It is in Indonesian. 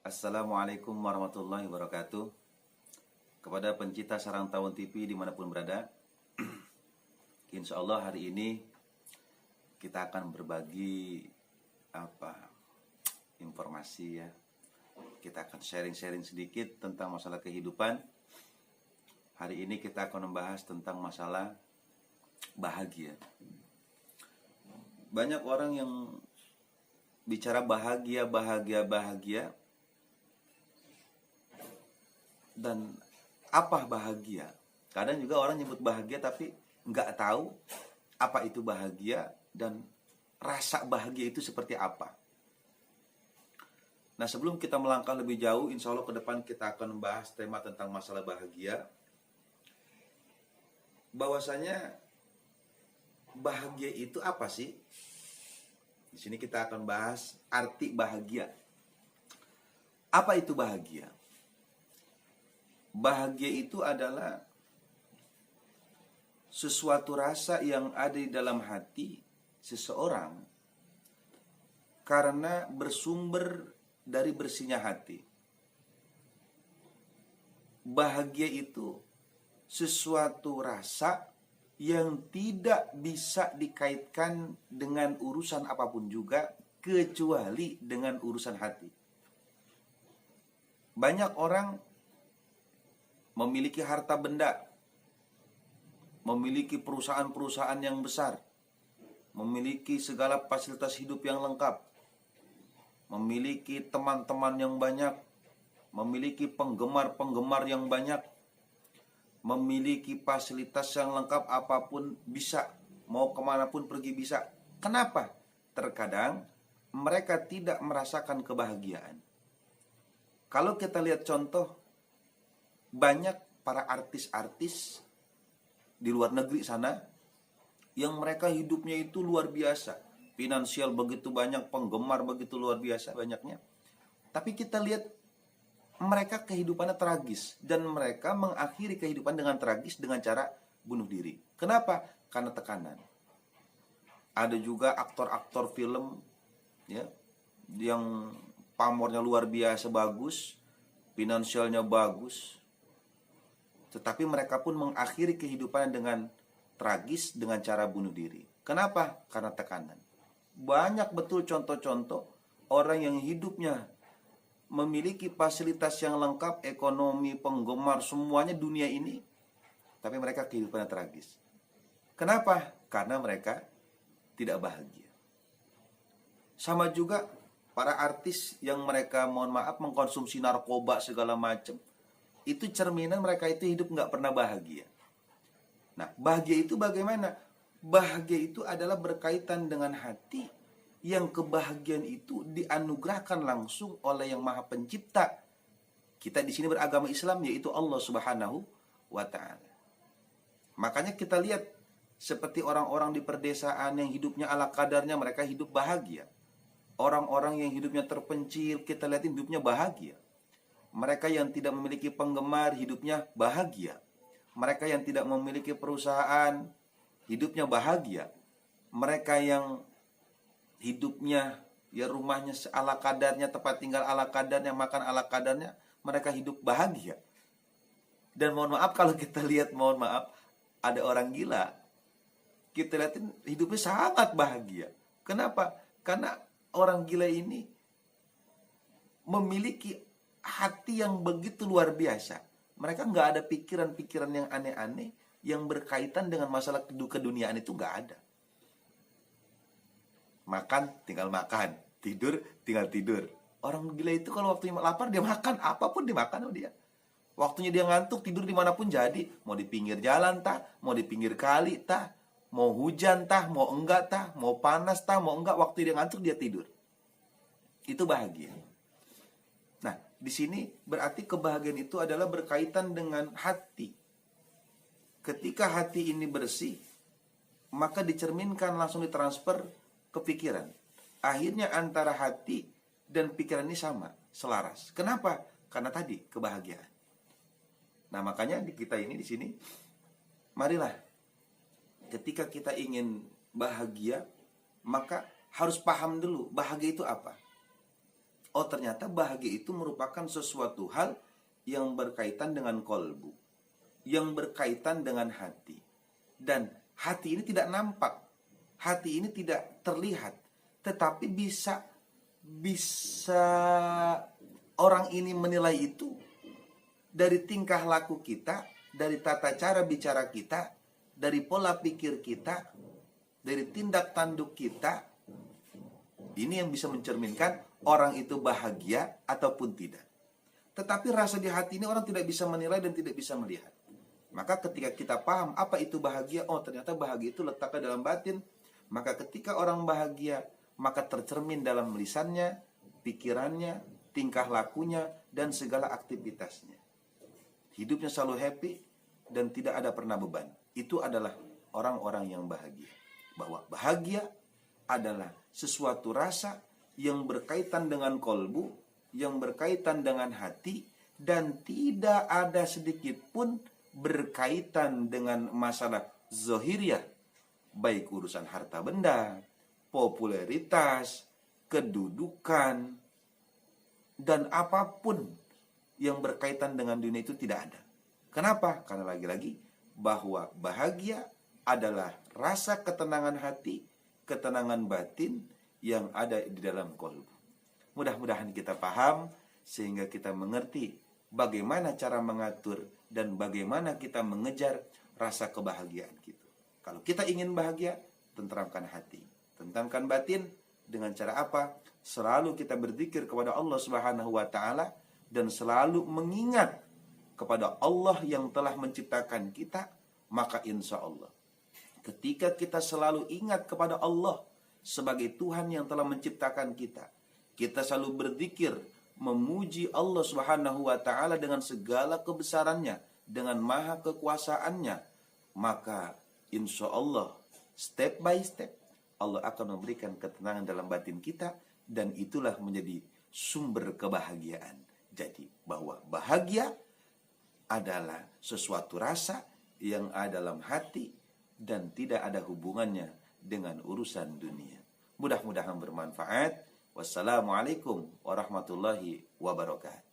Assalamualaikum warahmatullahi wabarakatuh. Kepada pencinta Sarang Tawon TV dimanapun berada, insya Allah hari ini kita akan berbagi informasi ya. Kita akan sharing-sharing sedikit tentang masalah kehidupan. Hari ini kita akan membahas tentang masalah bahagia. Banyak orang yang bicara bahagia. Dan apa bahagia? Kadang juga orang nyebut bahagia tapi nggak tahu apa itu bahagia dan rasa bahagia itu seperti apa. Nah, sebelum kita melangkah lebih jauh, insya Allah ke depan kita akan membahas tema tentang masalah bahagia. Bahwasanya bahagia itu apa sih? Di sini kita akan bahas arti bahagia. Apa itu bahagia? Bahagia itu adalah sesuatu rasa yang ada di dalam hati seseorang karena bersumber dari bersihnya hati. Bahagia itu sesuatu rasa yang tidak bisa dikaitkan dengan urusan apapun juga kecuali dengan urusan hati. Banyak orang memiliki harta benda, memiliki perusahaan-perusahaan yang besar, memiliki segala fasilitas hidup yang lengkap, memiliki teman-teman yang banyak, memiliki penggemar-penggemar yang banyak, memiliki fasilitas yang lengkap, apapun bisa, mau kemanapun pergi bisa. Kenapa? Terkadang mereka tidak merasakan kebahagiaan. Kalau kita lihat contoh, banyak para artis-artis di luar negeri sana yang mereka hidupnya itu luar biasa, finansial begitu banyak, penggemar begitu luar biasa banyaknya. Tapi kita lihat mereka kehidupannya tragis dan mereka mengakhiri kehidupan dengan tragis dengan cara bunuh diri. Kenapa? Karena tekanan. Ada juga aktor-aktor film ya yang pamornya luar biasa bagus, finansialnya bagus, tetapi mereka pun mengakhiri kehidupan dengan tragis dengan cara bunuh diri. Kenapa? Karena tekanan. Banyak betul contoh-contoh orang yang hidupnya memiliki fasilitas yang lengkap, ekonomi, penggemar, semuanya dunia ini, tapi mereka kehidupannya tragis. Kenapa? Karena mereka tidak bahagia. Sama juga para artis yang mereka, mohon maaf, mengkonsumsi narkoba segala macam. Itu cerminan mereka itu hidup nggak pernah bahagia. Nah, bahagia itu bagaimana? Bahagia itu adalah berkaitan dengan hati yang kebahagiaan itu dianugerahkan langsung oleh Yang Maha Pencipta. Kita di sini beragama Islam, yaitu Allah Subhanahu wa Ta'ala. Makanya kita lihat seperti orang-orang di perdesaan yang hidupnya ala kadarnya, mereka hidup bahagia. Orang-orang yang hidupnya terpencil, kita lihat hidupnya bahagia. Mereka yang tidak memiliki penggemar, hidupnya bahagia. Mereka yang tidak memiliki perusahaan, hidupnya bahagia. Mereka yang hidupnya, ya rumahnya ala kadarnya, tempat tinggal ala kadarnya, makan ala kadarnya, mereka hidup bahagia. Dan mohon maaf kalau kita lihat, mohon maaf, ada orang gila, kita lihatin hidupnya sangat bahagia. Kenapa? Karena orang gila ini memiliki hati yang begitu luar biasa. Mereka nggak ada pikiran-pikiran yang aneh-aneh yang berkaitan dengan masalah keduniaan, itu nggak ada. Makan tinggal makan, tidur tinggal tidur. Orang gila itu kalau waktunya lapar dia makan, apapun dimakan sama dia. Waktunya dia ngantuk, tidur dimanapun jadi. Mau di pinggir jalan tah, mau di pinggir kali tah, mau hujan tah, mau enggak tah, mau panas tah, mau enggak, waktu dia ngantuk dia tidur. Itu bahagia. Nah, di sini berarti kebahagiaan itu adalah berkaitan dengan hati. Ketika hati ini bersih, maka dicerminkan, langsung ditransfer ke pikiran. Akhirnya antara hati dan pikiran ini sama, selaras. Kenapa? Karena tadi kebahagiaan. Nah, makanya di kita ini di sini, marilah ketika kita ingin bahagia, maka harus paham dulu bahagia itu apa. oh ternyata bahagia itu merupakan sesuatu hal yang berkaitan dengan kolbu, yang berkaitan dengan hati. Dan hati ini tidak nampak, hati ini tidak terlihat, tetapi bisa orang ini menilai itu dari tingkah laku kita, dari tata cara bicara kita, dari pola pikir kita, dari tindak tanduk kita. Ini yang bisa mencerminkan orang itu bahagia ataupun tidak. Tetapi rasa di hati ini orang tidak bisa menilai dan tidak bisa melihat. Maka ketika kita paham apa itu bahagia, oh ternyata bahagia itu letaknya dalam batin. Maka ketika orang bahagia, maka tercermin dalam lisannya, pikirannya, tingkah lakunya, dan segala aktivitasnya. Hidupnya selalu happy dan tidak ada pernah beban. Itu adalah orang-orang yang bahagia. Bahwa bahagia adalah sesuatu rasa yang berkaitan dengan kolbu, yang berkaitan dengan hati, dan tidak ada sedikit pun berkaitan dengan masalah zohiriyah, baik urusan harta benda, popularitas, kedudukan, dan apapun yang berkaitan dengan dunia itu tidak ada. Kenapa? Karena lagi-lagi bahwa bahagia adalah rasa ketenangan hati, ketenangan batin yang ada di dalam kolbu. Mudah-mudahan kita paham sehingga kita mengerti bagaimana cara mengatur dan bagaimana kita mengejar rasa kebahagiaan kita. Kalau kita ingin bahagia, tentramkan hati, tentramkan batin. Dengan cara apa? Selalu kita berzikir kepada Allah Subhanahu wa taala dan selalu mengingat kepada Allah yang telah menciptakan kita. Maka insya Allah ketika kita selalu ingat kepada Allah sebagai Tuhan yang telah menciptakan kita, kita selalu berzikir memuji Allah Subhanahu wa taala dengan segala kebesarannya, dengan maha kekuasaannya, maka insya Allah step by step Allah akan memberikan ketenangan dalam batin kita, dan itulah menjadi sumber kebahagiaan. Jadi bahwa bahagia adalah sesuatu rasa yang ada dalam hati dan tidak ada hubungannya dengan urusan dunia. Mudah-mudahan bermanfaat. Wassalamualaikum warahmatullahi wabarakatuh.